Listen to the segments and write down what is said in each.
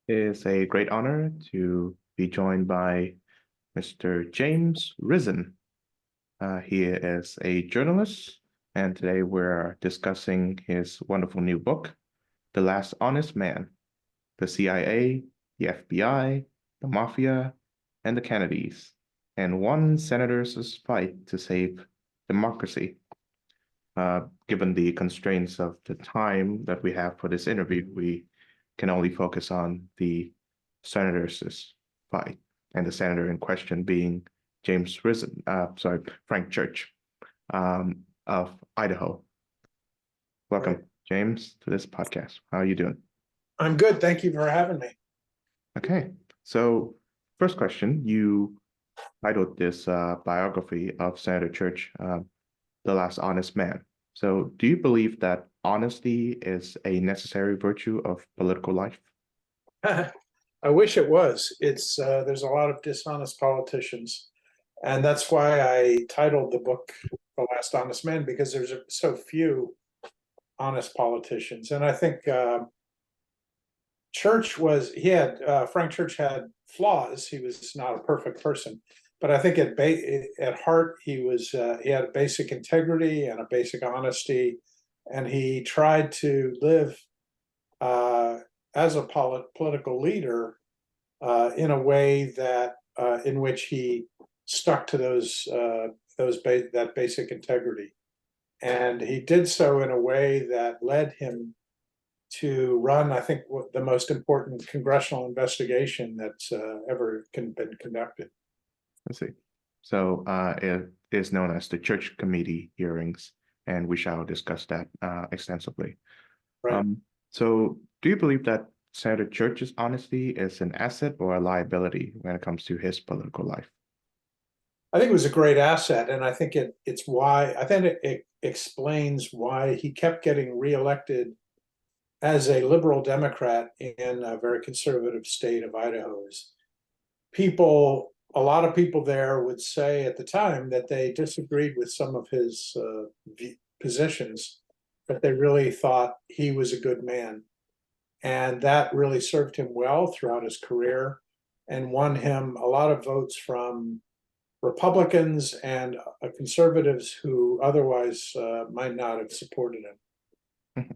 It is a great honor to be joined by Mr. James Risen. He is a journalist, and today we're discussing his wonderful new book, The Last Honest Man: The CIA, the FBI, the Mafia, and the Kennedys, and one senator's fight to save democracy. Given the constraints of the time that we have for this interview, we can only focus on the senator's fight, and the senator in question being Frank Church, of Idaho. Welcome, Right. James, to this podcast. How are you doing? I'm good. Thank you for having me. Okay, so first question, you titled this biography of Senator Church, The Last Honest Man. So do you believe that honesty is a necessary virtue of political life? I wish it was. It's there's a lot of dishonest politicians, and that's why I titled the book "The Last Honest Man" because there's so few honest politicians. And I think Frank Church had flaws. He was not a perfect person, but I think at heart he had a basic integrity and a basic honesty, and he tried to live as a political leader in a way that in which he stuck to that basic integrity, and he did so in a way that led him to run, I think, the most important congressional investigation that's ever been conducted. Let's see. So it is known as the Church Committee hearings, and we shall discuss that extensively. Right. So do you believe that Senator Church's honesty is an asset or a liability when it comes to his political life? I think it was a great asset, and I think it explains why he kept getting reelected as a liberal Democrat in a very conservative state of Idaho. A lot of people there would say at the time that they disagreed with some of his positions, but they really thought he was a good man. And that really served him well throughout his career and won him a lot of votes from Republicans and conservatives who otherwise might not have supported him.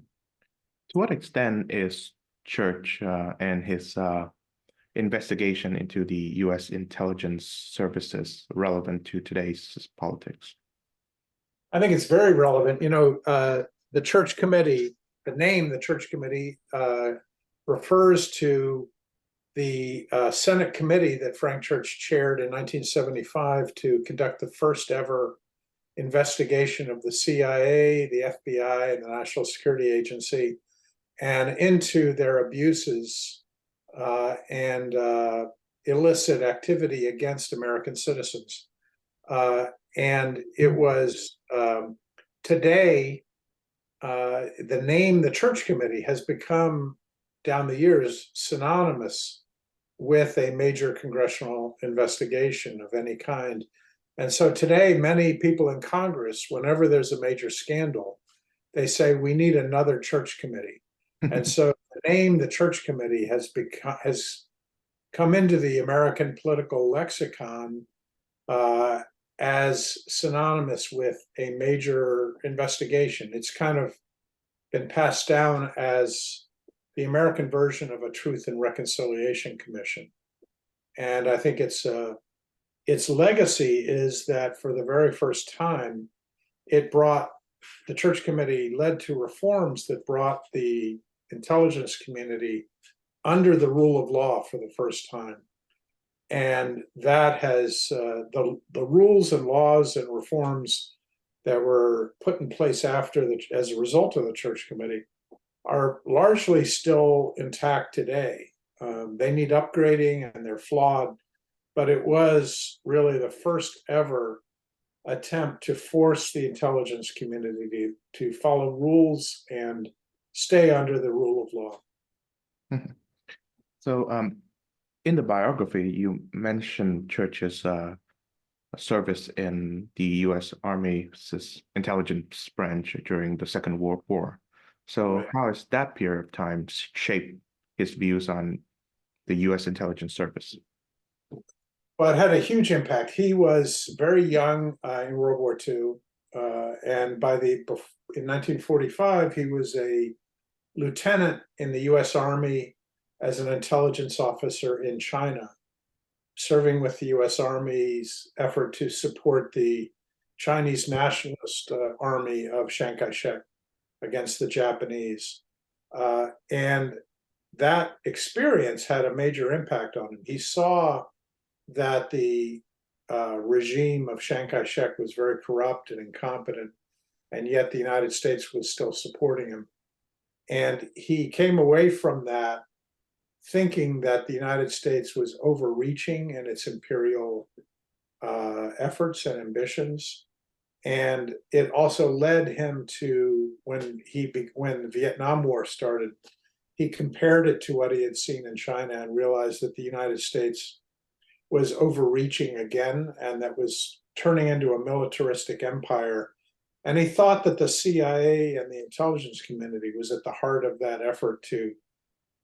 To what extent is Church and his investigation into the U.S. intelligence services relevant to today's politics? I think it's very relevant. The Church Committee, the name the Church Committee refers to the Senate committee that Frank Church chaired in 1975 to conduct the first ever investigation of the CIA, the FBI, and the National Security Agency, and into their abuses and illicit activity against American citizens. And it was today, the name the Church Committee has become, down the years, synonymous with a major congressional investigation of any kind. And so today, many people in Congress, whenever there's a major scandal, they say we need another Church Committee. And so the name the Church Committee has come into the American political lexicon as synonymous with a major investigation. It's kind of been passed down as the American version of a Truth and Reconciliation Commission. And I think its legacy is that for the very first time, the Church Committee led to reforms that brought the intelligence community under the rule of law for the first time. And that has the rules and laws and reforms that were put in place as a result of the Church Committee are largely still intact today. They need upgrading and they're flawed, but it was really the first ever attempt to force the intelligence community to follow rules and stay under the rule of law. So, in the biography, you mentioned Church's service in the U.S. Army's intelligence branch during the Second World War. So, Right. how has that period of time shaped his views on the U.S. intelligence service? Well, it had a huge impact. He was very young in World War II, and in 1945 he was a lieutenant in the U.S. Army as an intelligence officer in China, serving with the U.S. Army's effort to support the Chinese nationalist army of Chiang Kai-shek against the Japanese. And that experience had a major impact on him. He saw that the regime of Chiang Kai-shek was very corrupt and incompetent, and yet the United States was still supporting him. And he came away from that thinking that the United States was overreaching in its imperial efforts and ambitions. And it also led him to, when the Vietnam War started, he compared it to what he had seen in China and realized that the United States was overreaching again, and that was turning into a militaristic empire. And he thought that the CIA and the intelligence community was at the heart of that effort to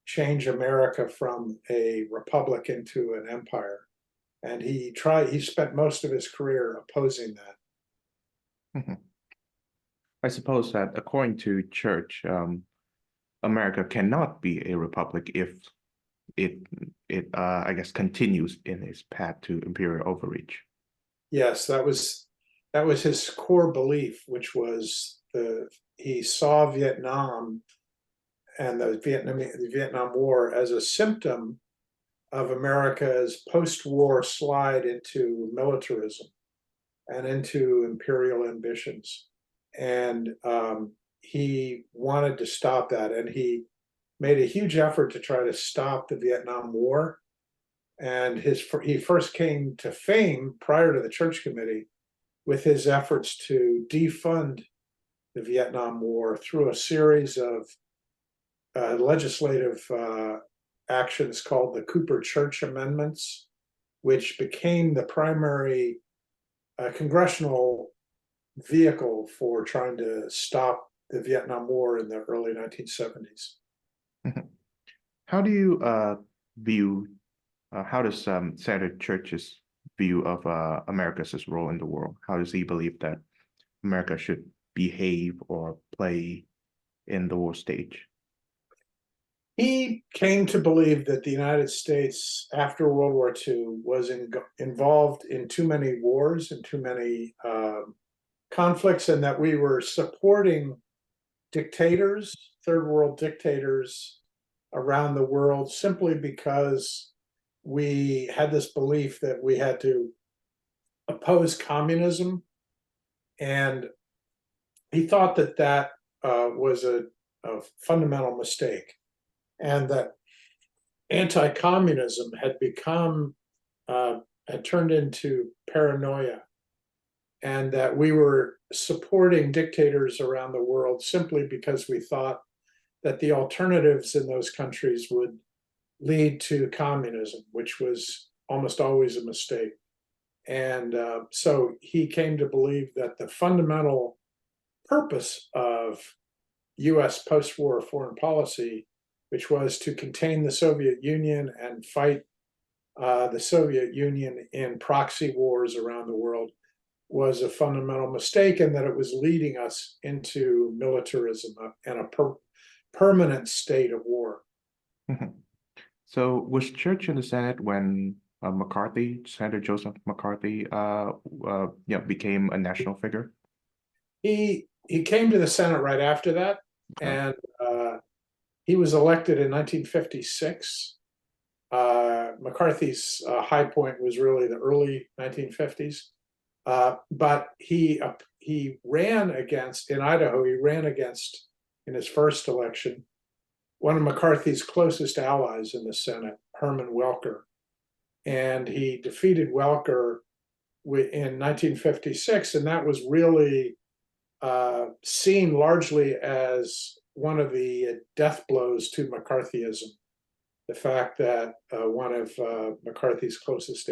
change America from a republic into an empire. And he spent most of his career opposing that. I suppose that according to Church, America cannot be a republic if it I guess continues in its path to imperial overreach. Yes, that was his core belief, which was he saw Vietnam and the Vietnam War as a symptom of America's post-war slide into militarism and into imperial ambitions. And he wanted to stop that, and he made a huge effort to try to stop the Vietnam War. And he first came to fame prior to the Church Committee with his efforts to defund the Vietnam War through a series of legislative actions called the Cooper-Church Amendments, which became the primary congressional vehicle for trying to stop the Vietnam War in the early 1970s. How do you view, how does Senator Church's view of America's role in the world? How does he believe that America should behave or play in the world stage? He came to believe that the United States, after World War II, was involved in too many wars and too many conflicts, and that we were supporting dictators, third world dictators around the world, simply because we had this belief that we had to oppose communism. And he thought that was a fundamental mistake, and that anti-communism had turned into paranoia, and that we were supporting dictators around the world simply because we thought that the alternatives in those countries would lead to communism, which was almost always a mistake. And so he came to believe that the fundamental purpose of US post-war foreign policy, which was to contain the Soviet Union and fight the Soviet Union in proxy wars around the world, was a fundamental mistake, and that it was leading us into militarism and a permanent state of war. So was Church in the Senate when McCarthy, Senator Joseph McCarthy, became a national figure? He came to the Senate right after that, and he was elected in 1956. McCarthy's high point was really the early 1950s. But he ran against, in Idaho, in his first election, one of McCarthy's closest allies in the Senate, Herman Welker. And he defeated Welker in 1956, and that was really seen largely as one of the death blows to McCarthyism. The fact that one of McCarthy's closest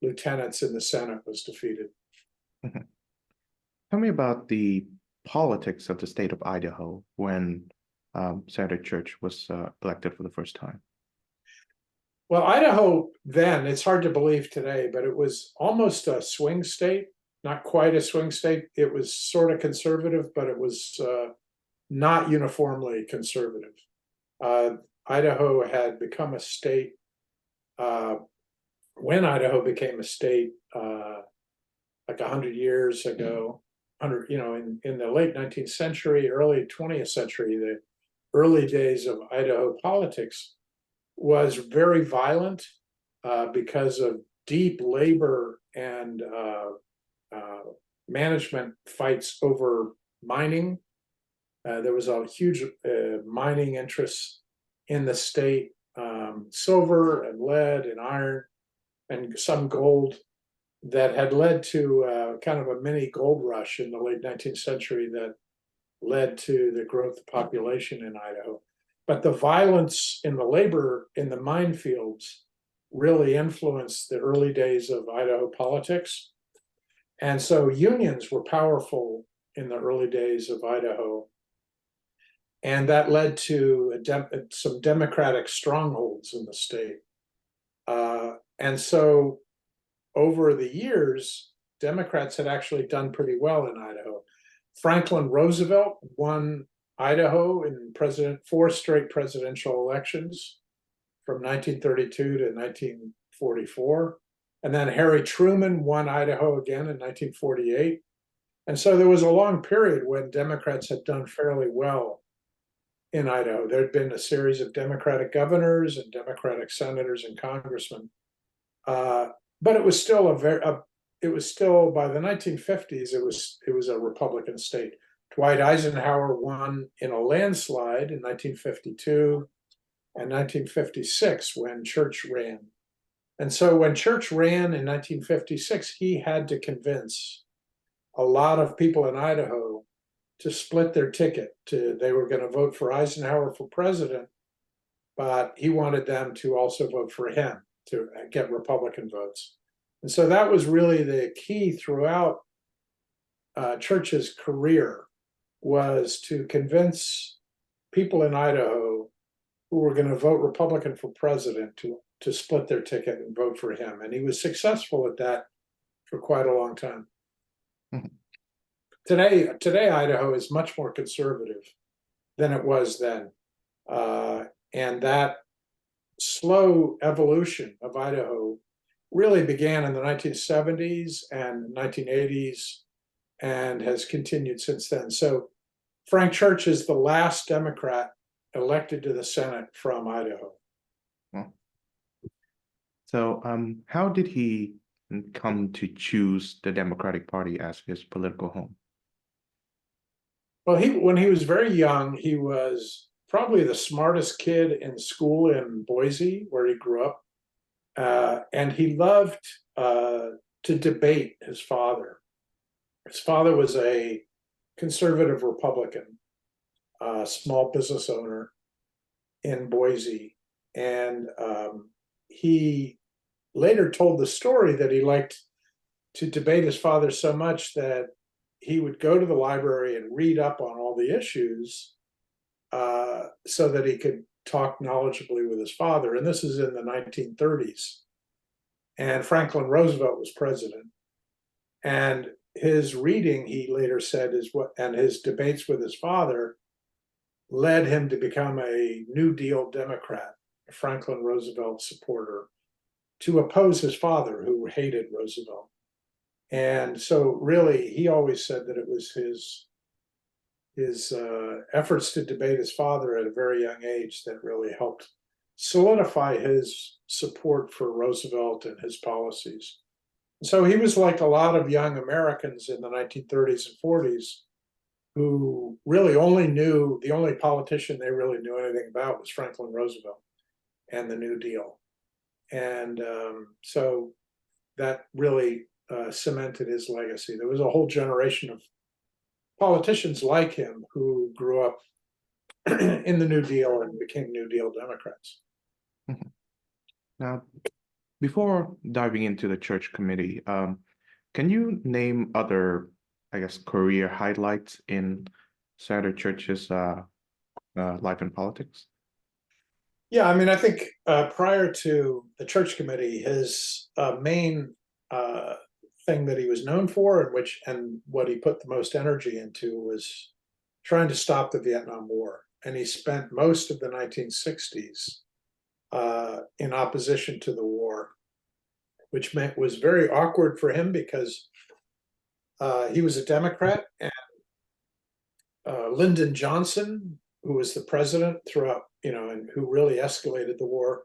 lieutenants in the Senate was defeated. Tell me about the politics of the state of Idaho when Senator Church was elected for the first time. Well, Idaho then, it's hard to believe today, but it was almost a swing state, not quite a swing state. It was sort of conservative, but it was not uniformly conservative. Uh, Idaho had become a state uh, when Idaho became a state, like 100 years ago, in the late 19th century, early 20th century, the early days of Idaho politics was very violent because of deep labor and management fights over mining. There was a huge mining interest in the state, silver and lead and iron and some gold, that had led to kind of a mini gold rush in the late 19th century that led to the growth of population in Idaho. But the violence in the labor in the mine fields really influenced the early days of Idaho politics. And so unions were powerful in the early days of Idaho. And that led to some Democratic strongholds in the state. And so over the years, Democrats had actually done pretty well in Idaho. Franklin Roosevelt won Idaho in 4 straight presidential elections from 1932 to 1944. And then Harry Truman won Idaho again in 1948. And so there was a long period when Democrats had done fairly well in Idaho. There had been a series of Democratic governors and Democratic senators and congressmen. But it was still by the 1950s, it was a Republican state. Dwight Eisenhower won in a landslide in 1952 and 1956 when Church ran. And so when Church ran in 1956, he had to convince a lot of people in Idaho to split their ticket. They were going to vote for Eisenhower for president, but he wanted them to also vote for him to get Republican votes. And so that was really the key throughout Church's career, was to convince people in Idaho who were going to vote Republican for president to split their ticket and vote for him. And he was successful at that for quite a long time. Mhm. Today, Idaho is much more conservative than it was then. And that slow evolution of Idaho really began in the 1970s and 1980s and has continued since then. So Frank Church is the last Democrat elected to the Senate from Idaho. So, how did he come to choose the Democratic Party as his political home? Well, when he was very young, he was probably the smartest kid in school in Boise, where he grew up. And he loved to debate his father. His father was a conservative Republican, small business owner in Boise. And he later told the story that he liked to debate his father so much that he would go to the library and read up on all the issues so that he could talk knowledgeably with his father. And this is in the 1930s. And Franklin Roosevelt was president. And his reading, he later said, and his debates with his father led him to become a New Deal Democrat, a Franklin Roosevelt supporter, to oppose his father, who hated Roosevelt. And so really, he always said that it was his efforts to debate his father at a very young age that really helped solidify his support for Roosevelt and his policies. So he was like a lot of young Americans in the 1930s and 40s who really the only politician they really knew anything about was Franklin Roosevelt and the New Deal. And so that really cemented his legacy. There was a whole generation of politicians like him who grew up in the New Deal and became New Deal Democrats. Now, before diving into the Church Committee, can you name other, I guess, career highlights in Senator Church's life and politics? Yeah, I mean, I think prior to the church committee, his main thing that he was known for, and what he put the most energy into, was trying to stop the Vietnam War. And he spent most of the 1960s in opposition to the war, which was very awkward for him because he was a Democrat, and Lyndon Johnson, who was the president throughout, and who really escalated the war,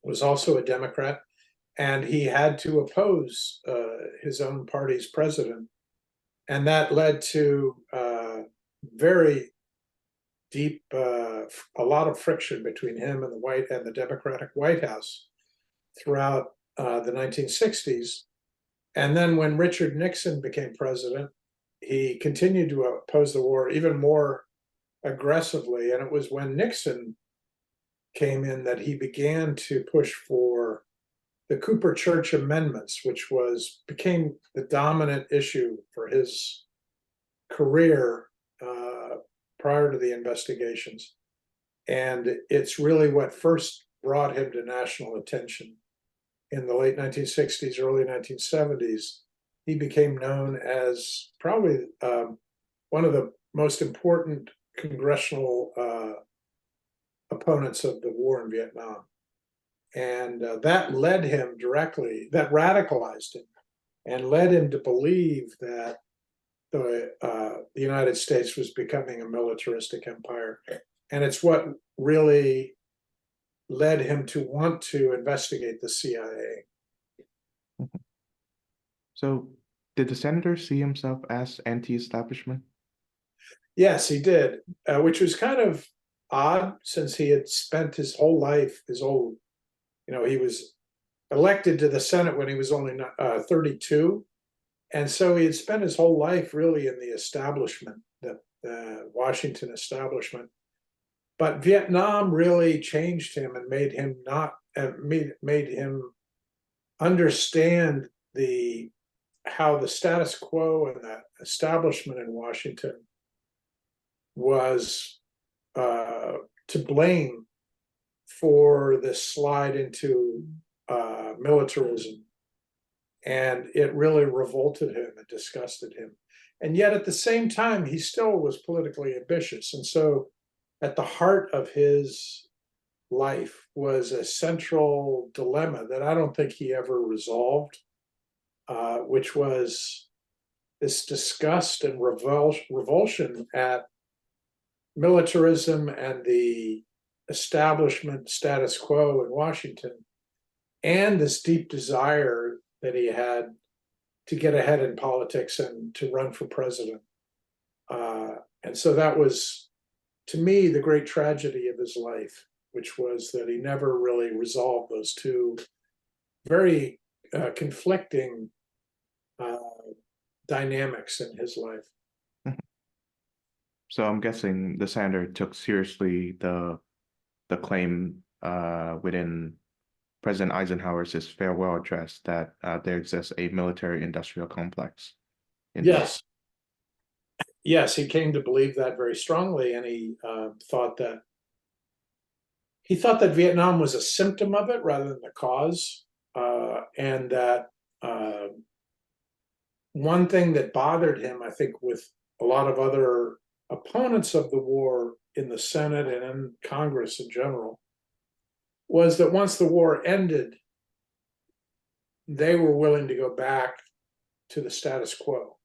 was also a Democrat, and he had to oppose his own party's president, and that led to very deep, a lot of friction between him and the Democratic White House throughout the 1960s. And then when Richard Nixon became president, he continued to oppose the war even more aggressively. And it was when Nixon came in that he began to push for the Cooper Church amendments, which became the dominant issue for his career prior to the investigations. And it's really what first brought him to national attention. In the late 1960s, early 1970s, he became known as probably one of the most important congressional opponents of the war in Vietnam. And that radicalized him and led him to believe that the United States was becoming a militaristic empire. And it's what really led him to want to investigate the CIA. So, did the senator see himself as anti-establishment? Yes, he did, which was kind of odd since he had spent his whole life, he was elected to the Senate when he was only 32. And so he had spent his whole life really in the establishment, the Washington establishment. But Vietnam really changed him and made him not made him understand how the status quo and the establishment in Washington was to blame for this slide into militarism. And it really revolted him and disgusted him. And yet at the same time, he still was politically ambitious. And so at the heart of his life was a central dilemma that I don't think he ever resolved, which was this disgust and revulsion at militarism and the establishment status quo in Washington, and this deep desire that he had to get ahead in politics and to run for president. And so that was, to me, the great tragedy of his life, which was that he never really resolved those two very conflicting dynamics in his life. So I'm guessing the senator took seriously the claim within President Eisenhower's farewell address that there exists a military-industrial complex. Yes. Yes, he came to believe that very strongly, and he thought that Vietnam was a symptom of it rather than the cause, and that one thing that bothered him, I think, with a lot of other opponents of the war in the Senate and in Congress in general, was that once the war ended, they were willing to go back to the status quo.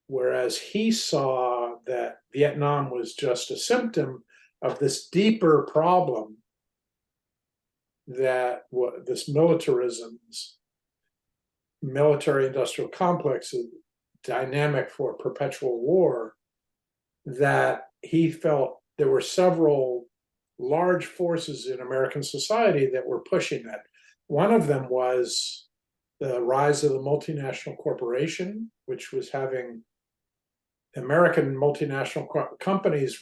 Whereas he saw that Vietnam was just a symptom of this deeper problem, that this military-industrial complex is dynamic for perpetual war, that he felt there were several large forces in American society that were pushing that. One of them was the rise of the multinational corporation, which was having American multinational companies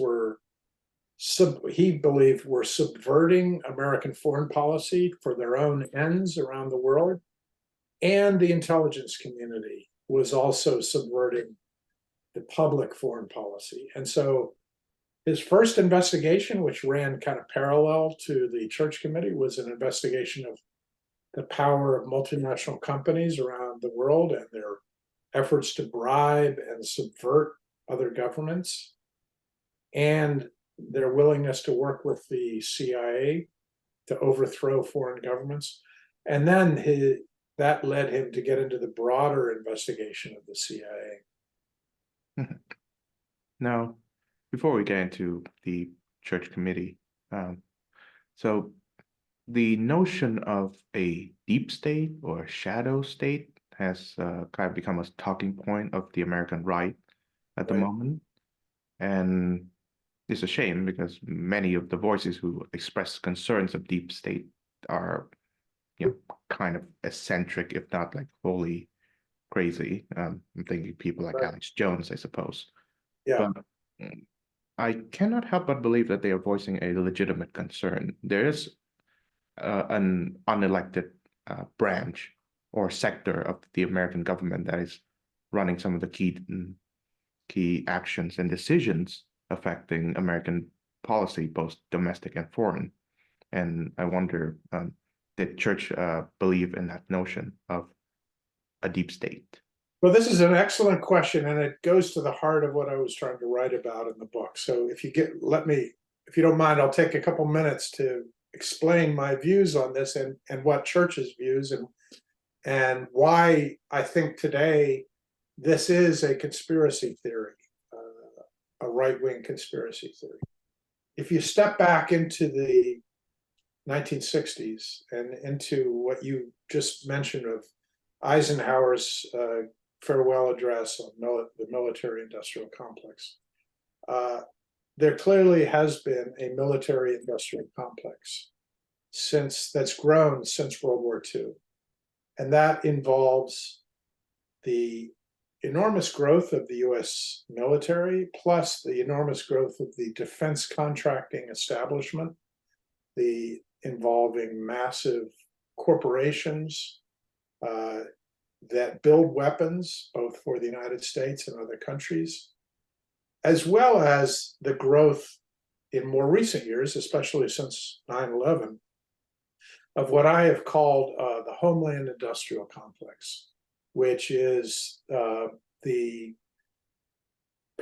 he believed were subverting American foreign policy for their own ends around the world. And the intelligence community was also subverting the public foreign policy. And so His first investigation, which ran kind of parallel to the church committee, was an investigation of the power of multinational companies around the world and their efforts to bribe and subvert other governments, and their willingness to work with the CIA to overthrow foreign governments. And then that led him to get into the broader investigation of the CIA. Now, before we get into the church committee, so the notion of a deep state or shadow state has kind of become a talking point of the American right at the Right. moment. And it's a shame because many of the voices who express concerns of deep state are, kind of eccentric, if not like wholly crazy. I'm thinking people like Right. Alex Jones, I suppose. Yeah. But I cannot help but believe that they are voicing a legitimate concern. There is an unelected branch or sector of the American government that is running some of the key actions and decisions affecting American policy, both domestic and foreign. And I wonder, did church believe in that notion of a deep state? Well, this is an excellent question, and it goes to the heart of what I was trying to write about in the book. So if you if you don't mind, I'll take a couple minutes to explain my views on this and what church's views and why I think today this is a conspiracy theory, a right-wing conspiracy theory. If you step back into the 1960s and into what you just mentioned of Eisenhower's farewell address on the military-industrial complex, there clearly has been a military-industrial complex that's grown since World War II. And that involves the enormous growth of the US military, plus the enormous growth of the defense contracting establishment, involving massive corporations that build weapons, both for the United States and other countries, as well as the growth in more recent years, especially since 9/11, of what I have called the Homeland Industrial Complex, which is the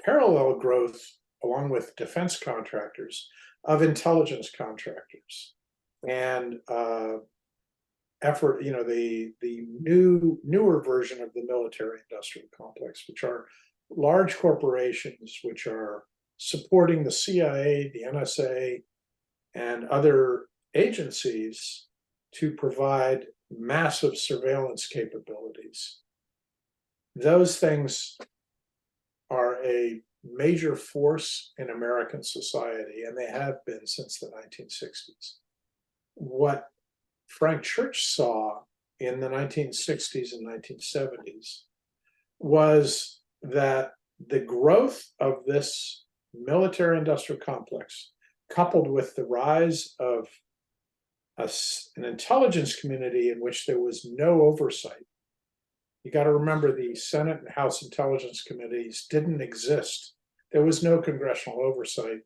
parallel growth, along with defense contractors, of intelligence contractors and effort, the newer version of the military industrial complex, which are large corporations which are supporting the CIA, the NSA, and other agencies to provide massive surveillance capabilities. Those things are a major force in American society, and they have been since the 1960s. What Frank Church saw in the 1960s and 1970s was that the growth of this military-industrial complex, coupled with the rise of an intelligence community in which there was no oversight. You got to remember, the Senate and House Intelligence Committees didn't exist. There was no congressional oversight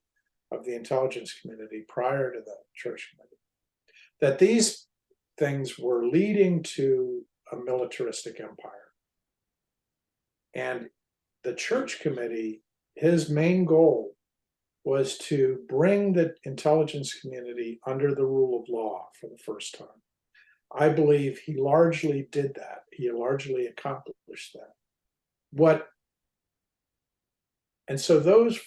of the intelligence community prior to the church committee. That these things were leading to a militaristic empire. And the church committee, his main goal was to bring the intelligence community under the rule of law for the first time. I believe he largely did that. He largely accomplished that. And so those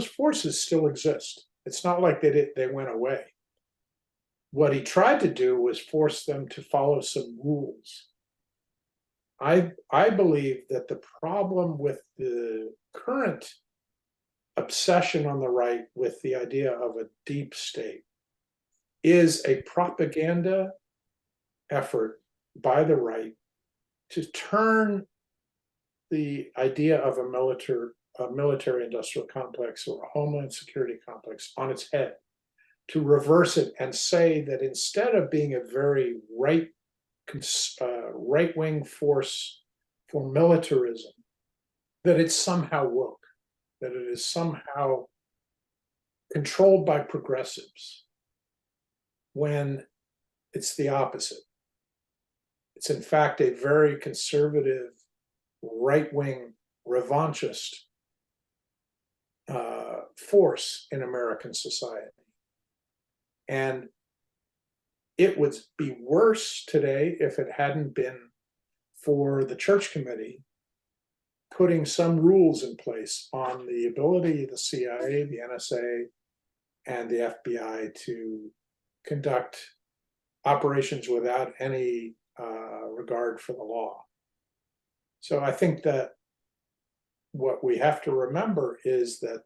forces still exist. It's not like they went away. What he tried to do was force them to follow some rules. I believe that the problem with the current obsession on the right with the idea of a deep state is a propaganda effort by the right to turn the idea of a military industrial complex or a homeland security complex on its head, to reverse it and say that instead of being a very right-wing force for militarism, that it's somehow woke, that it is somehow controlled by progressives when it's the opposite. It's in fact a very conservative, right-wing, revanchist force in American society. And it would be worse today if it hadn't been for the church committee putting some rules in place on the ability of the CIA, the NSA, and the FBI to conduct operations without any regard for the law. So I think that what we have to remember is that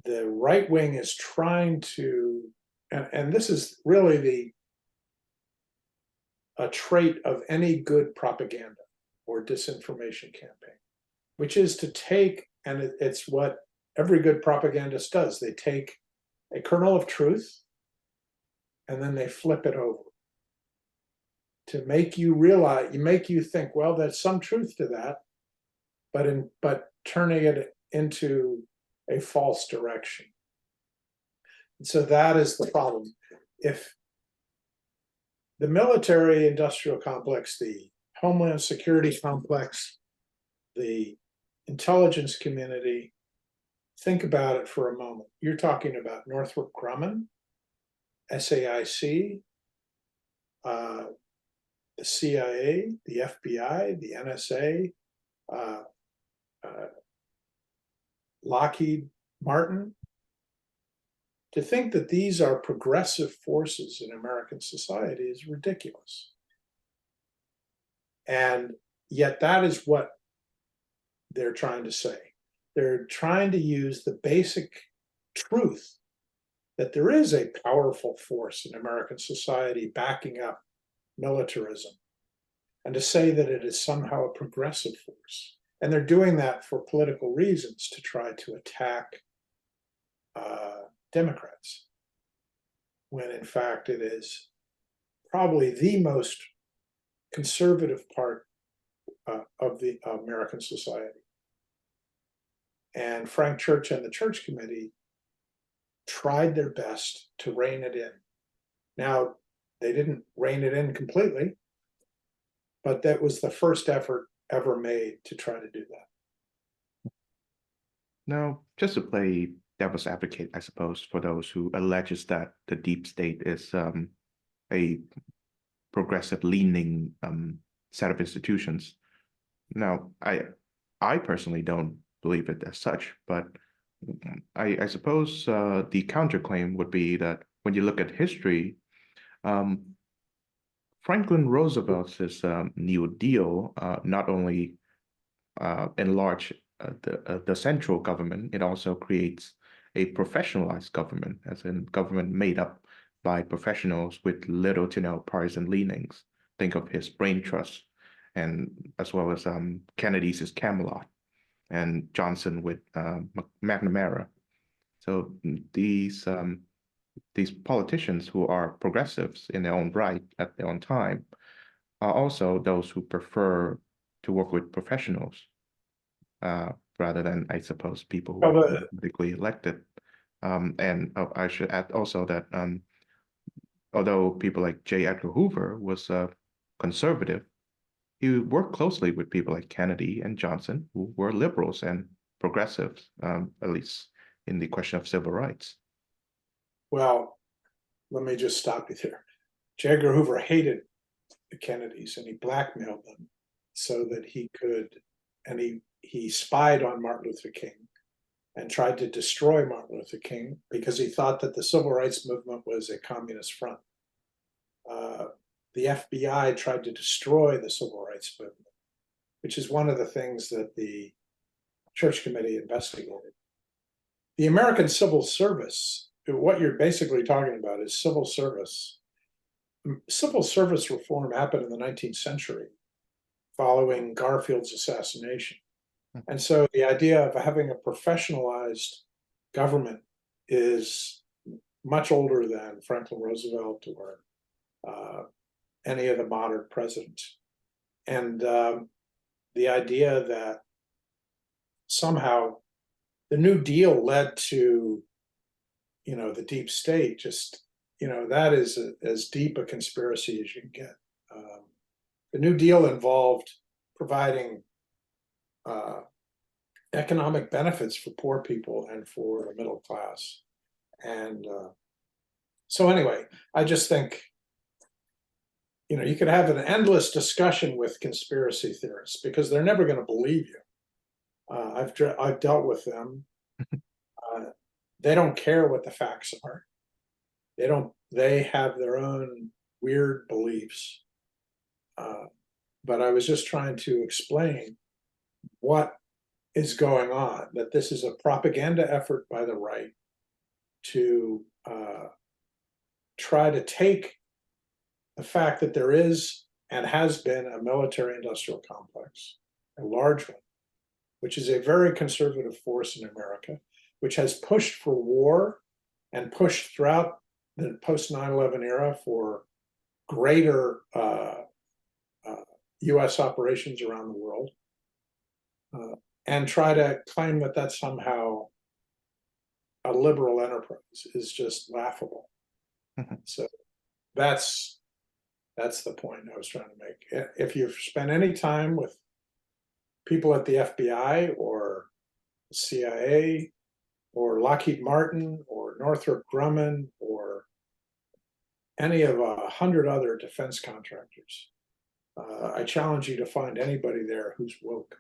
the right wing is trying to, and this is really a trait of any good propaganda or disinformation campaign, which is to take, and it's what every good propagandist does, they take a kernel of truth and then they flip it over to make you realize, make you think, well, there's some truth to that, but turning it into a false direction. And so that is the problem. If the military industrial complex, the Homeland Security complex, the intelligence community, think about it for a moment. You're talking about Northrop Grumman, SAIC, the CIA, the FBI, the NSA, Lockheed Martin. To think that these are progressive forces in American society is ridiculous. And yet that is what they're trying to say. They're trying to use the basic truth that there is a powerful force in American society backing up militarism, and to say that it is somehow a progressive force. And they're doing that for political reasons, to try to attack Democrats, when in fact it is probably the most conservative part of the American society. And Frank Church and the Church Committee tried their best to rein it in. Now, they didn't rein it in completely, but that was the first effort ever made to try to do that. Now, just to play devil's advocate, I suppose, for those who alleges that the deep state is a progressive leaning set of institutions. Now, I personally don't believe it as such, but I suppose the counterclaim would be that when you look at history, Franklin Roosevelt's New Deal not only enlarge the central government, it also creates a professionalized government, as in government made up by professionals with little to no partisan leanings. Think of his brain trust, and as well as Kennedy's Camelot, and Johnson with McNamara. So these politicians who are progressives in their own right at their own time are also those who prefer to work with professionals rather than, I suppose, people who are politically elected. And I should add also that although people like J. Edgar Hoover was conservative, he worked closely with people like Kennedy and Johnson, who were liberals and progressives, at least in the question of civil rights. Well, let me just stop you there. J. Edgar Hoover hated the Kennedys, and he blackmailed them so that he could, and he spied on Martin Luther King and tried to destroy Martin Luther King because he thought that the civil rights movement was a communist front. The FBI tried to destroy the civil rights movement, which is one of the things that the Church Committee investigated. The American Civil Service, what you're basically talking about is civil service. Civil service reform happened in the 19th century following Garfield's assassination. And so the idea of having a professionalized government is much older than Franklin Roosevelt or any of the modern presidents. And the idea that somehow the New Deal led to the deep state, just, that is as deep a conspiracy as you can get. The New Deal involved providing economic benefits for poor people and for the middle class. And so anyway, I just think, you could have an endless discussion with conspiracy theorists because they're never going to believe you. I've dealt with them. They don't care what the facts are. They have their own weird beliefs. But I was just trying to explain what is going on, that this is a propaganda effort by the right to try to take the fact that there is and has been a military industrial complex, a large one, which is a very conservative force in America, which has pushed for war and pushed throughout the post 9/11 era for greater US operations around the world, and try to claim that that's somehow a liberal enterprise is just laughable. So that's the point I was trying to make. If you've spent any time with people at the FBI or CIA or Lockheed Martin or Northrop Grumman or any of 100 other defense contractors, I challenge you to find anybody there who's woke.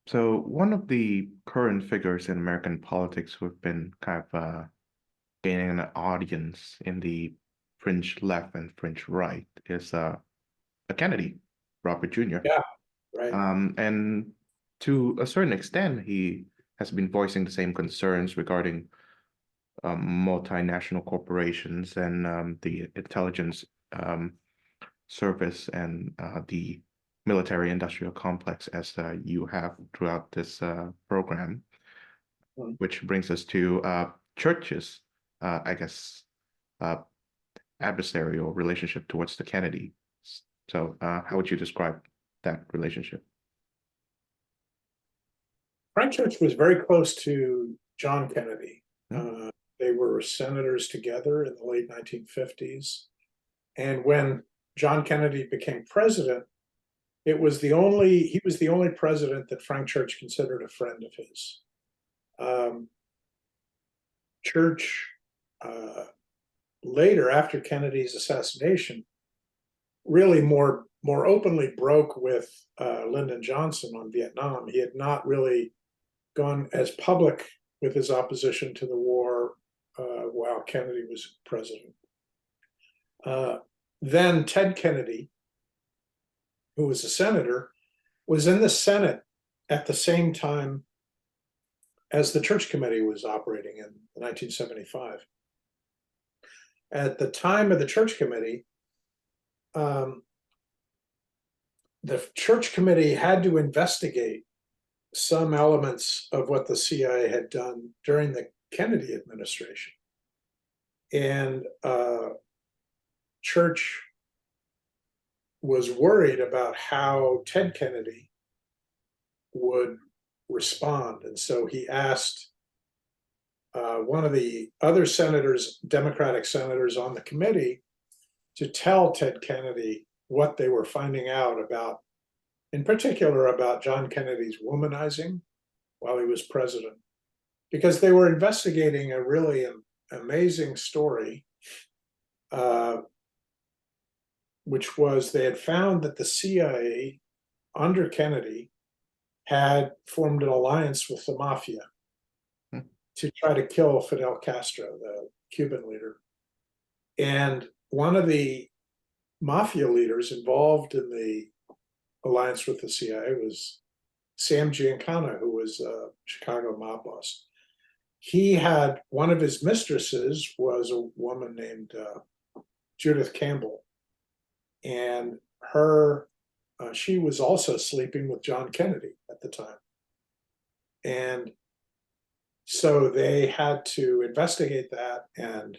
So one of the current figures in American politics who've been kind of gaining an audience in the fringe left and fringe right is Kennedy, Robert Jr. Yeah, right. And to a certain extent, he has been voicing the same concerns regarding multinational corporations and the intelligence service and the military-industrial complex as you have throughout this program, which brings us to Church's, I guess, adversarial relationship towards the Kennedy. So how would you describe that relationship? Frank Church was very close to John Kennedy. They were senators together in the late 1950s. And when John Kennedy became president, he was the only president that Frank Church considered a friend of his. Church later, after Kennedy's assassination, really more openly broke with Lyndon Johnson on Vietnam. He had not really gone as public with his opposition to the war while Kennedy was president. Then Ted Kennedy, who was a senator, was in the Senate at the same time as the Church Committee was operating in 1975. At the time of the Church Committee, the Church Committee had to investigate some elements of what the CIA had done during the Kennedy administration. And Church was worried about how Ted Kennedy would respond. And so he asked one of the other senators, Democratic senators on the committee, to tell Ted Kennedy what they were finding out about, in particular, about John Kennedy's womanizing while he was president, because they were investigating a really amazing story, which was they had found that the CIA under Kennedy had formed an alliance with the mafia to try to kill Fidel Castro, the Cuban leader. And one of the mafia leaders involved in the alliance with the CIA was Sam Giancana, who was a Chicago mob boss. He had, one of his mistresses was a woman named Judith Campbell. And she was also sleeping with John Kennedy at the time. And so they had to investigate that and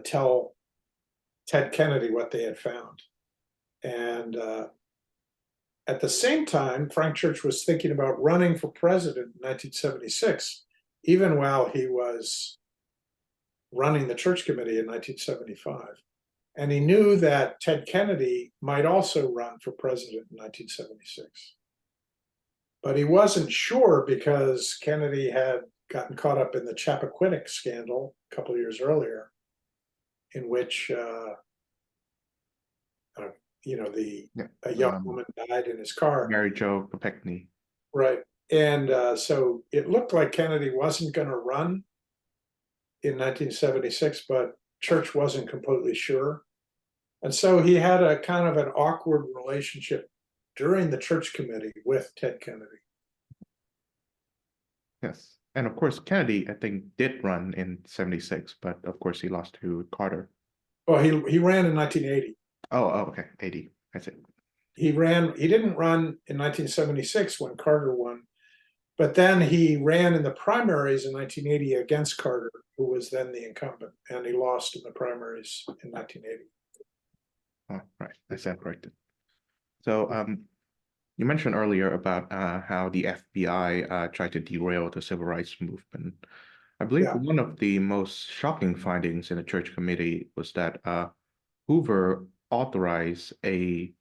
tell Ted Kennedy what they had found. And at the same time, Frank Church was thinking about running for president in 1976, even while he was running the church committee in 1975. And he knew that Ted Kennedy might also run for president in 1976. But he wasn't sure because Kennedy had gotten caught up in the Chappaquiddick scandal a couple of years earlier, in which a young woman died in his car. Mary Jo Kopechne. Right. And so it looked like Kennedy wasn't going to run in 1976, but Church wasn't completely sure. And so he had a kind of an awkward relationship during the church committee with Ted Kennedy. Yes. And of course, Kennedy, I think, did run in 76, but of course he lost to Carter. Well, he ran in 1980. Oh, okay. 80. I see. He didn't run in 1976 when Carter won, but then he ran in the primaries in 1980 against Carter, who was then the incumbent, and he lost in the primaries in 1980. Oh, right. I stand corrected. So you mentioned earlier about how the FBI tried to derail the civil rights movement. I believe one of the most shocking findings in the church committee was that Hoover authorized I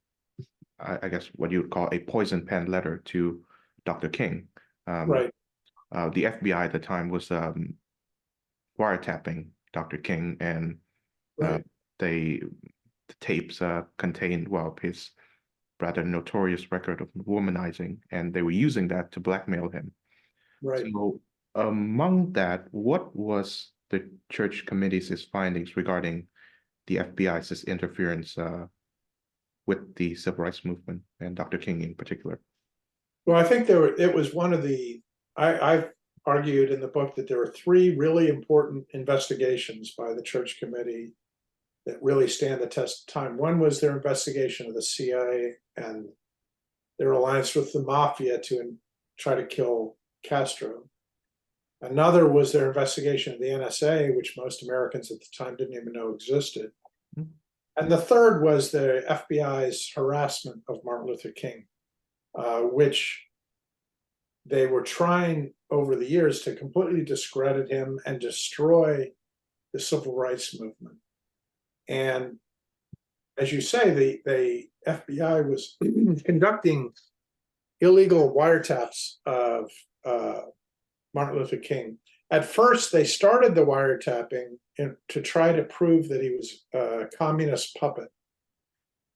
guess what you would call a poison pen letter to Dr. King. Right. The FBI at the time was wiretapping Dr. King, and the tapes contained, well, his rather notorious record of womanizing, and they were using that to blackmail him. Right. So among that, what was the church committee's findings regarding the FBI's interference with the civil rights movement and Dr. King in particular? Well, I think it was one of I've argued in the book that there were three really important investigations by the church committee that really stand the test of time. One was their investigation of the CIA and their alliance with the mafia to try to kill Castro. Another was their investigation of the NSA, which most Americans at the time didn't even know existed. Mm-hmm. And the third was the FBI's harassment of Martin Luther King, which they were trying over the years to completely discredit him and destroy the civil rights movement. And as you say, the FBI was conducting illegal wiretaps of Martin Luther King. At first, they started the wiretapping to try to prove that he was a communist puppet.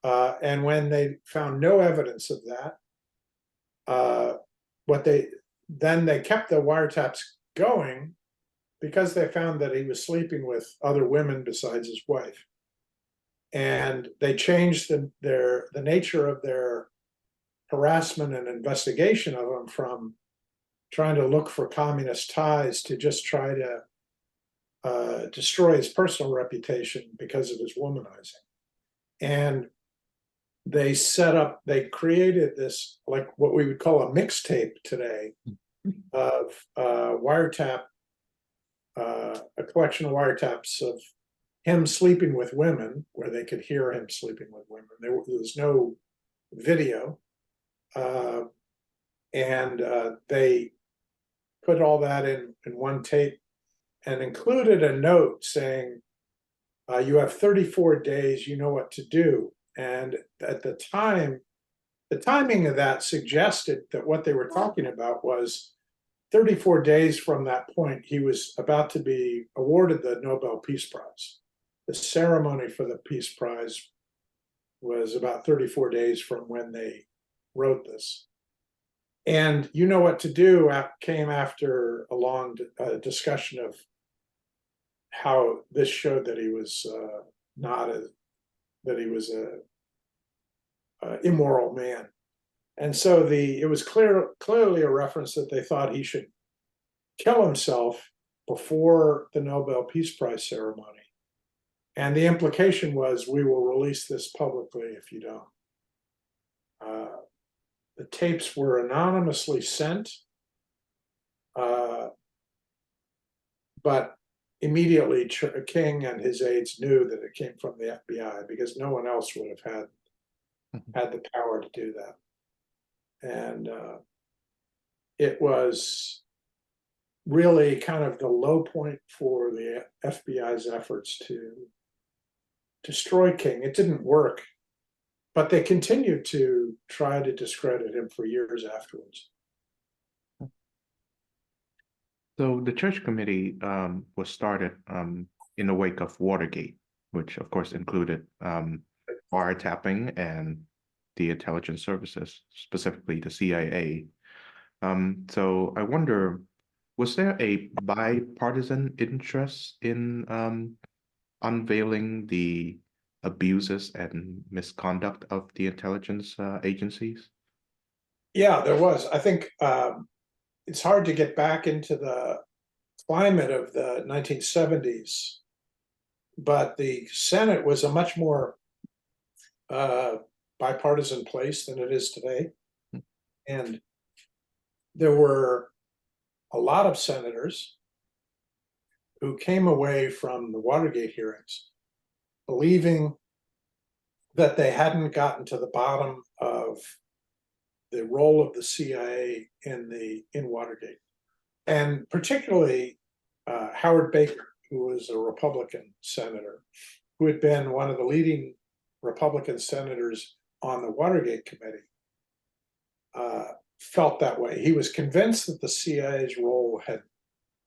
And when they found no evidence of that, they kept the wiretaps going because they found that he was sleeping with other women besides his wife. And they changed the nature of their harassment and investigation of him from trying to look for communist ties to just try to destroy his personal reputation because of his womanizing. And they created this, like what we would call a mixtape today, of a collection of wiretaps of him sleeping with women, where they could hear him sleeping with women. There was no video. And they put all that in one tape and included a note saying, you have 34 days, you know what to do. And at the time, the timing of that suggested that what they were talking about was 34 days from that point, he was about to be awarded the Nobel Peace Prize. The ceremony for the Peace Prize was about 34 days from when they wrote this. And you know what to do came after a long discussion of how this showed that he was a immoral man. And so it was clearly a reference that they thought he should kill himself before the Nobel Peace Prize ceremony. And the implication was, we will release this publicly if you don't. The tapes were anonymously sent, but immediately King and his aides knew that it came from the FBI because no one else would have had the power to do that. And it was really kind of the low point for the FBI's efforts to destroy King. It didn't work, but they continued to try to discredit him for years afterwards. So the church committee was started in the wake of Watergate, which of course included wiretapping and the intelligence services, specifically the CIA. So I wonder, was there a bipartisan interest in unveiling the abuses and misconduct of the intelligence agencies? Yeah, there was. I think it's hard to get back into the climate of the 1970s, but the Senate was a much more bipartisan place than it is today. And there were a lot of senators who came away from the Watergate hearings believing that they hadn't gotten to the bottom of the role of the CIA in Watergate. And particularly Howard Baker, who was a Republican senator, who had been one of the leading Republican senators on the Watergate committee, felt that way. He was convinced that the CIA's role had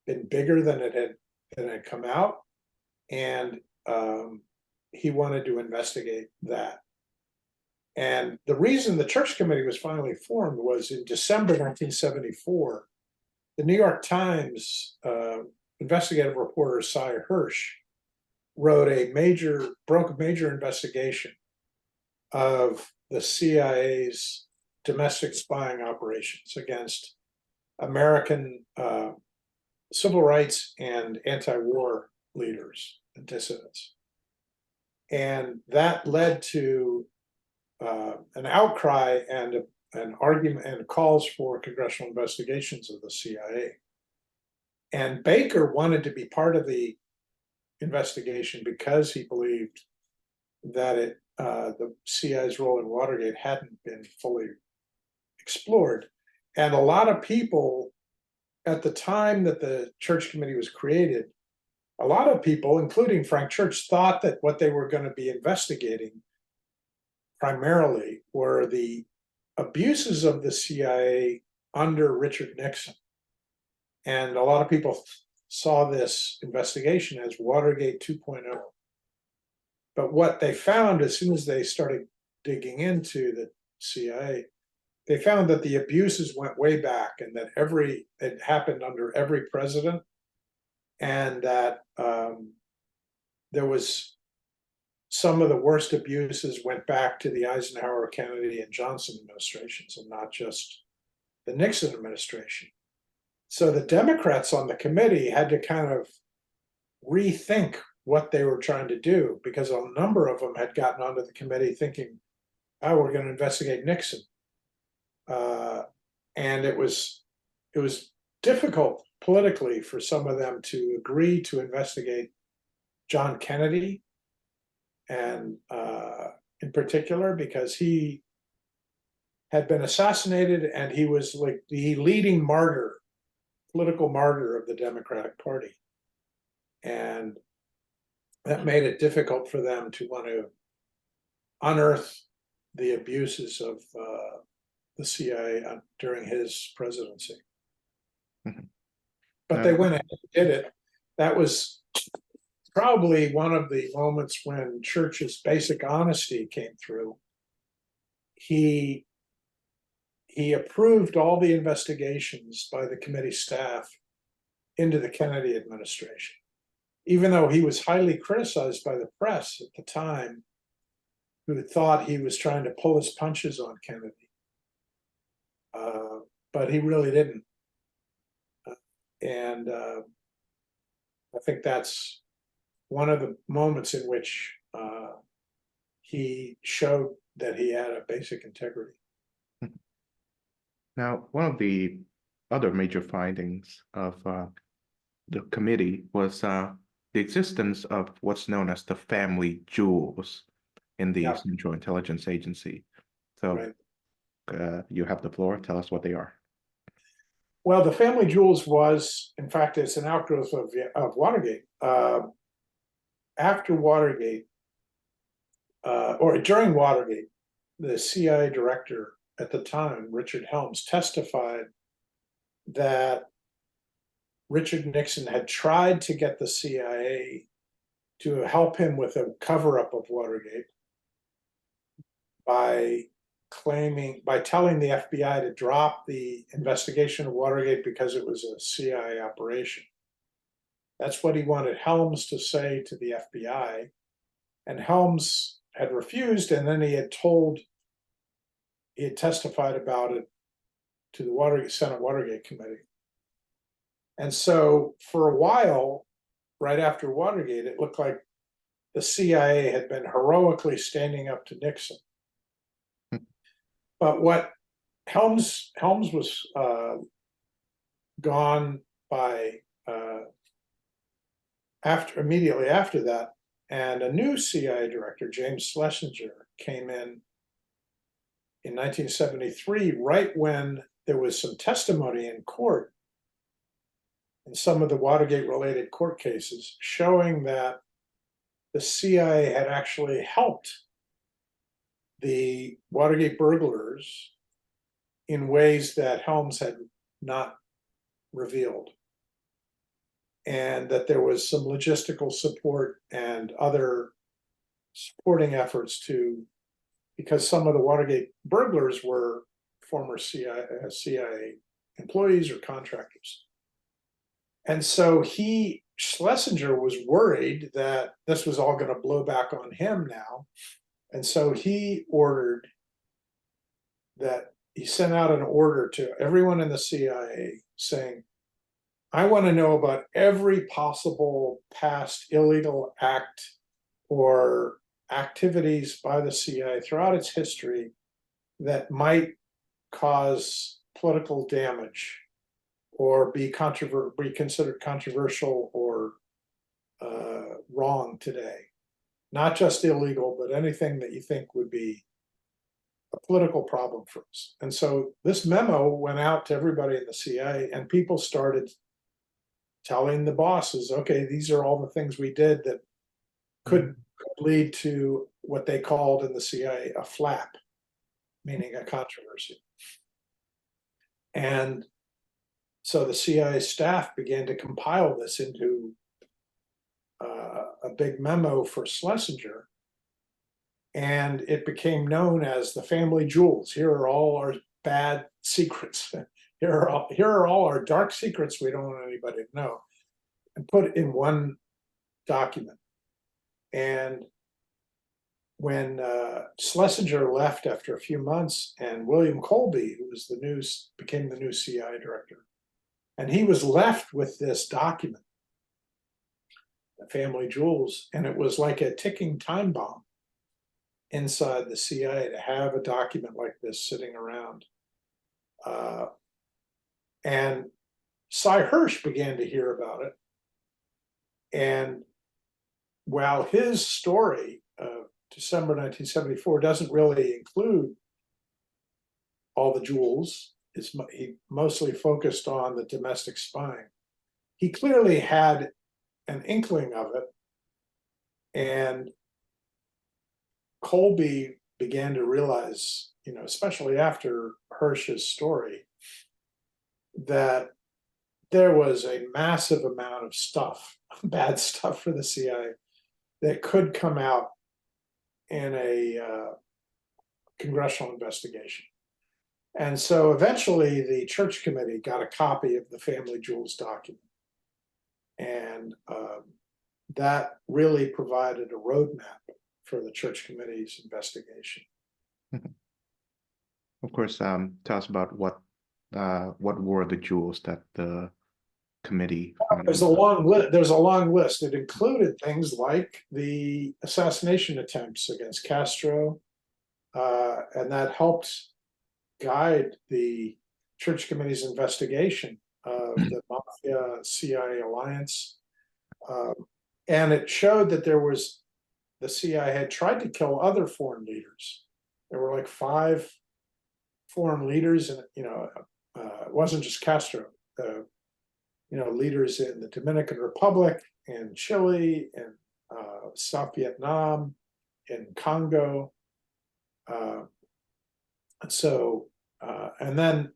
been bigger than it had come out, and he wanted to investigate that. And the reason the Church Committee was finally formed was in December 1974, the New York Times investigative reporter Sy Hersh broke a major investigation of the CIA's domestic spying operations against American civil rights and anti-war leaders and dissidents. And that led to an outcry and an argument and calls for congressional investigations of the CIA. And Baker wanted to be part of the investigation because he believed that the CIA's role in Watergate hadn't been fully explored. And a lot of people at the time that the Church Committee was created, a lot of people, including Frank Church, thought that what they were going to be investigating primarily were the abuses of the CIA under Richard Nixon. And a lot of people saw this investigation as Watergate 2.0. But what they found as soon as they started digging into the CIA, they found that the abuses went way back and that it happened under every president, and that there was some of the worst abuses went back to the Eisenhower, Kennedy, and Johnson administrations and not just the Nixon administration. So the Democrats on the committee had to kind of rethink what they were trying to do, because a number of them had gotten onto the committee thinking, oh, we're going to investigate Nixon. And it was difficult politically for some of them to agree to investigate John Kennedy, and in particular because he had been assassinated and he was like the leading political martyr of the Democratic Party. And that made it difficult for them to want to unearth the abuses of the CIA during his presidency. Mm-hmm. But they went ahead and did it. That was probably one of the moments when Church's basic honesty came through. He approved all the investigations by the committee staff into the Kennedy administration, even though he was highly criticized by the press at the time, who thought he was trying to pull his punches on Kennedy. But he really didn't. And I think that's one of the moments in which he showed that he had a basic integrity. Now, one of the other major findings of the committee was the existence of what's known as the family jewels in the Central Intelligence Agency. So Right. You have the floor. Tell us what they are. Well, the family jewels was, in fact, it's an outgrowth of Watergate. After Watergate, or during Watergate, the CIA director at the time, Richard Helms, testified that Richard Nixon had tried to get the CIA to help him with a cover-up of Watergate by telling the FBI to drop the investigation of Watergate because it was a CIA operation. That's what he wanted Helms to say to the FBI. And Helms had refused, and then he had testified about it to the Senate Watergate Committee. And so for a while, right after Watergate, it looked like the CIA had been heroically standing up to Nixon. But what Helms was gone by immediately after that, and a new CIA director, James Schlesinger, came in 1973, right when there was some testimony in court in some of the Watergate-related court cases showing that the CIA had actually helped the Watergate burglars in ways that Helms had not revealed, and that there was some logistical support and other supporting efforts because some of the Watergate burglars were former CIA employees or contractors. And so Schlesinger was worried that this was all going to blow back on him now. And so he sent out an order to everyone in the CIA saying, I want to know about every possible past illegal act or activities by the CIA throughout its history that might cause political damage or be considered controversial or wrong today. Not just illegal, but anything that you think would be a political problem for us. And so this memo went out to everybody in the CIA, and people started telling the bosses, okay, these are all the things we did that could lead to what they called in the CIA a flap, meaning a controversy. And so the CIA staff began to compile this into a big memo for Schlesinger, and it became known as the family jewels. Here are all our bad secrets. Here are all our dark secrets we don't want anybody to know, and put it in one document. And when Schlesinger left after a few months, and William Colby, who was became the new CIA director, and he was left with this document, the family jewels, and it was like a ticking time bomb inside the CIA to have a document like this sitting around. And Cy Hirsch began to hear about it. And while his story of December 1974 doesn't really include all the jewels, he mostly focused on the domestic spying. He clearly had an inkling of it, and Colby began to realize, especially after Hirsch's story, that there was a massive amount of stuff, bad stuff for the CIA that could come out in a congressional investigation. And so eventually the Church Committee got a copy of the family jewels document. And that really provided a roadmap for the Church Committee's investigation. Of course, tell us about what were the jewels that the committee found? There's a long list. It included things like the assassination attempts against Castro, and that helped guide the Church Committee's investigation of the Mafia CIA alliance. And it showed that the CIA had tried to kill other foreign leaders. There were like 5 foreign leaders, and it wasn't just Castro. Leaders in the Dominican Republic, in Chile, in South Vietnam, in Congo. And then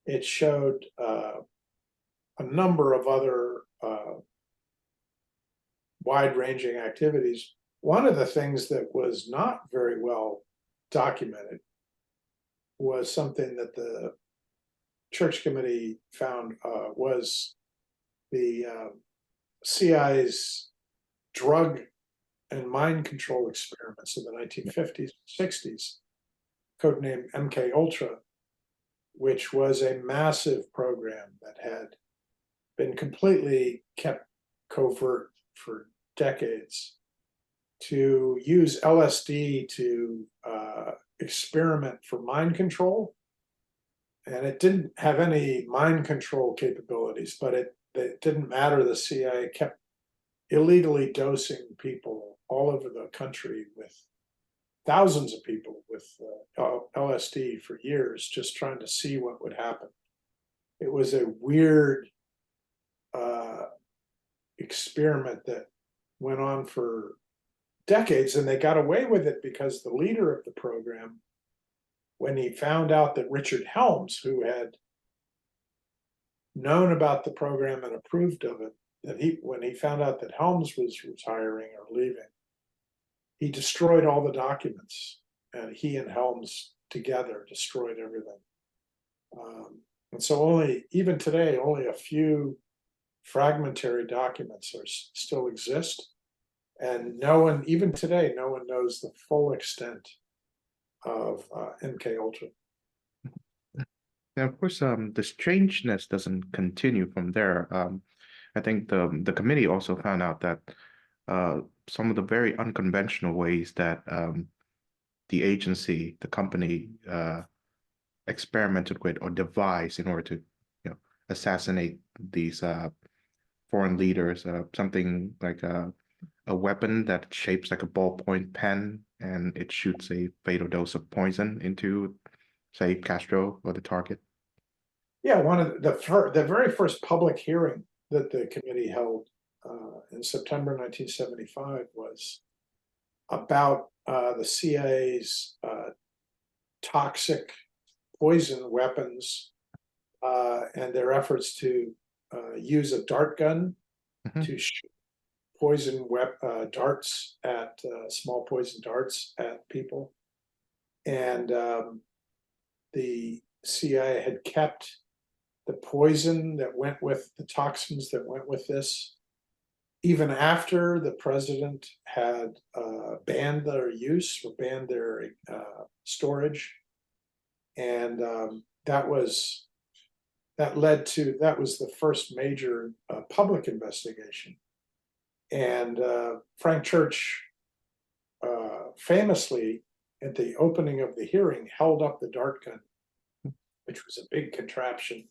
it showed a number of other wide-ranging activities. One of the things that was not very well documented was something that the Church Committee found was the CIA's drug and mind control experiments in the 1950s, 60s, codenamed MK Ultra, which was a massive program that had been completely kept covert for decades, to use LSD to experiment for mind control. And it didn't have any mind control capabilities, but it didn't matter. The CIA kept illegally dosing people all over the country, with thousands of people with LSD for years, just trying to see what would happen. It was a weird experiment that went on for decades, and they got away with it because the leader of the program, when he found out that Richard Helms, who had known about the program and approved of it, when he found out that Helms was retiring or leaving, he destroyed all the documents, and he and Helms together destroyed everything. And so even today, only a few fragmentary documents still exist. And even today, no one knows the full extent of MK Ultra. And of course, the strangeness doesn't continue from there. I think the committee also found out that some of the very unconventional ways that the agency, the company, experimented with or devised in order to, assassinate these foreign leaders. Something like a weapon that shapes like a ballpoint pen, and it shoots a fatal dose of poison into, say, Castro or the target. Yeah, one of the very first public hearing that the committee held in September 1975 was about the CIA's toxic poison weapons and their efforts to use a dart gun to shoot poison darts at small poison darts at people. And the CIA had kept the poison that went with the toxins that went with this, even after the president had banned their use or banned their storage. And that was the first major public investigation. And Frank Church famously, at the opening of the hearing, held up the dart gun, which was a big contraption.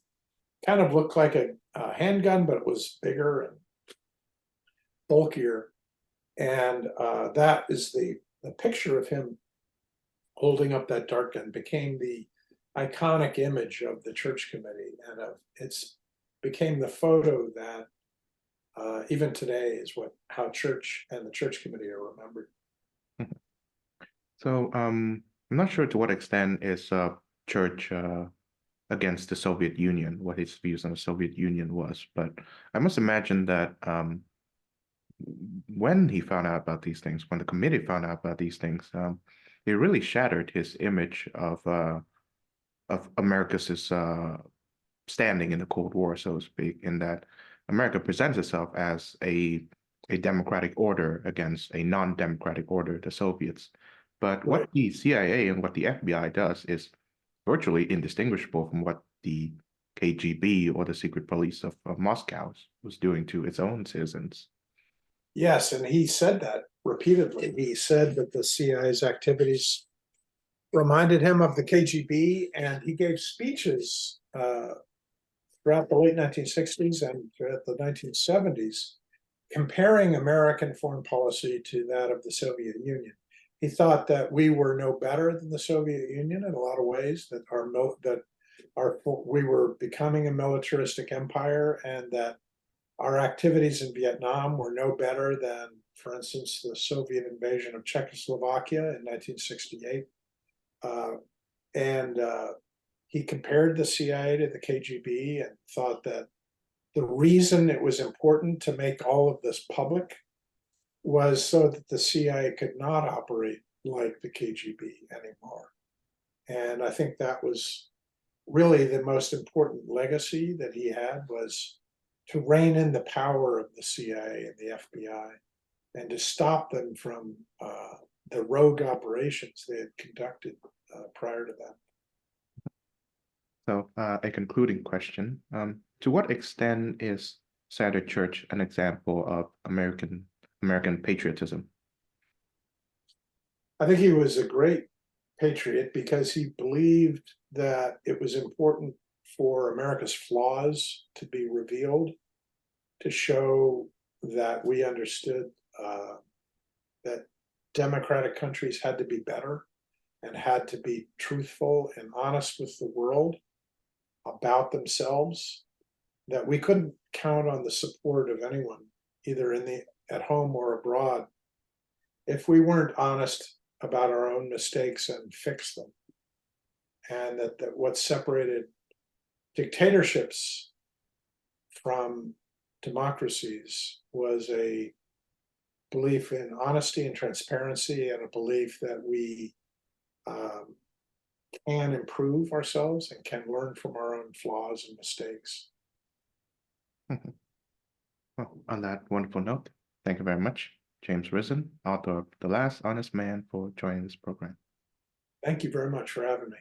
Kind of looked like a handgun, but it was bigger and bulkier. And that is the picture of him holding up that dart gun became the iconic image of the Church Committee, and it's became the photo that even today is how Church and the Church Committee are remembered. So I'm not sure to what extent is Church against the Soviet Union, what his views on the Soviet Union was, but I must imagine that when he found out about these things, when the committee found out about these things, it really shattered his image of America's standing in the Cold War, so to speak, in that America presents itself as a democratic order against a non-democratic order, the Soviets. But what the CIA and what the FBI does is virtually indistinguishable from what the KGB or the secret police of Moscow was doing to its own citizens. Yes, and he said that repeatedly. He said that the CIA's activities reminded him of the KGB, and he gave speeches throughout the late 1960s and throughout the 1970s, comparing American foreign policy to that of the Soviet Union. He thought that we were no better than the Soviet Union in a lot of ways, that we were becoming a militaristic empire, and that our activities in Vietnam were no better than, for instance, the Soviet invasion of Czechoslovakia in 1968. And he compared the CIA to the KGB and thought that the reason it was important to make all of this public was so that the CIA could not operate like the KGB anymore. And I think that was really the most important legacy that he had, was to rein in the power of the CIA and the FBI and to stop them from the rogue operations they had conducted prior to that. So a concluding question, to what extent is Senator Church an example of American patriotism? I think he was a great patriot because he believed that it was important for America's flaws to be revealed, to show that we understood that democratic countries had to be better and had to be truthful and honest with the world about themselves, that we couldn't count on the support of anyone, either at home or abroad, if we weren't honest about our own mistakes and fix them. And that what separated dictatorships from democracies was a belief in honesty and transparency, and a belief that we can improve ourselves and can learn from our own flaws and mistakes. Well, on that wonderful note, thank you very much, James Risen, author of The Last Honest Man, for joining this program. Thank you very much for having me.